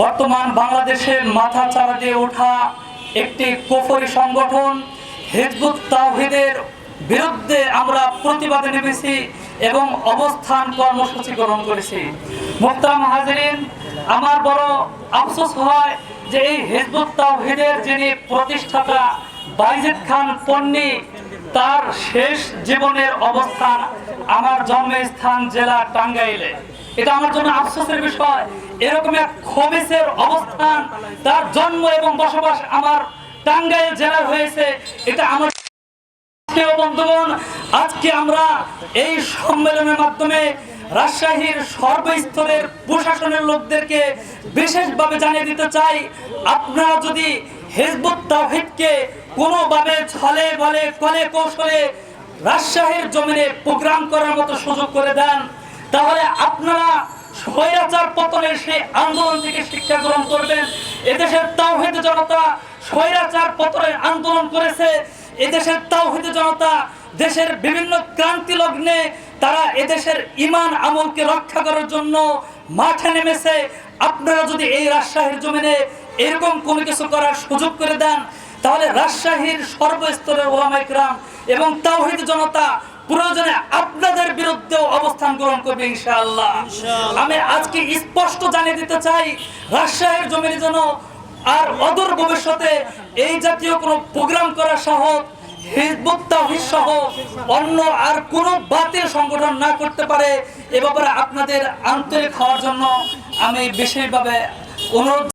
বর্তমান বাংলাদেশে মাথা চারা দিয়ে ওঠা একটি কুফরি সংগঠন হিজবুত তাওহীদের বিরুদ্ধে আমরা প্রতিবাদে নেমেছি এবং অবস্থান কর্মসূচি গ্রহণ করেছি। মুহতারাম হাজিরিন, আমার বড় আফসোস হয় যে এই হিজবুত তাওহীদের যিনি প্রতিষ্ঠাতা বাইজিদ খান পন্নী, তার শেষ জীবনের অবস্থান আমার জন্মস্থান জেলা টাঙ্গাইলে। এটা আমার জন্য আফসোসের বিষয়। এরকম এক খবিসের অবস্থান, তার জন্ম এবং বসবাস আমার টাঙ্গাইল জেলার হয়েছে। এটা আমার বন্ধুগণ, আজকে আমরা এই সম্মেলনের মাধ্যমে রাজশাহীর সর্বস্তরের প্রশাসনের লোকদেরকে বিশেষভাবে জানিয়ে দিতে চাই, আপনারা যদি হিজবুত তাওহীদকে কোনোভাবে ছলে বলে কলে কৌশলে রাজশাহীর জমিনে প্রোগ্রাম করার মতো সুযোগ করে দেন, তাহলে আপনারা স্বৈরাচার পতনের সেই আন্দোলন থেকে শিক্ষা গ্রহণ করবেন। এদেশের তাওহীদ জনতা স্বৈরাচার পতনের আন্দোলন করেছে। এদেশের তাওহীদ জনতা দেশের বিভিন্ন ক্রান্তি লগ্নে তারা এদেশের ঈমান আমলকে রক্ষা করার জন্য মাঠে নেমেছে। আপনারা যদি এই রাজশাহীর জমিনে এরকম কোনো কিছু করার সুযোগ করে দেন, তাহলে রাজশাহীর সর্বস্তরের ওলামায়ে কেরাম এবং তাওহীদ জনতা প্রয়োজনে আপনাদের বিরুদ্ধেও অবস্থান গ্রহণ করবে ইনশাআল্লাহ। আমি আজকে স্পষ্ট জানিয়ে দিতে চাই, রাজশাহীর জমিনে যেন আর অদূর ভবিষ্যতে এই জাতীয় কোনো প্রোগ্রাম করার সাহস হিজবুত তাওহীদ সহ অন্য আর কোনো বাতিল সংগঠন না করতে পারে। এ ব্যাপারে আপনাদের আন্তরিক হওয়ার জন্য আমি বিশেষভাবে অনুরোধ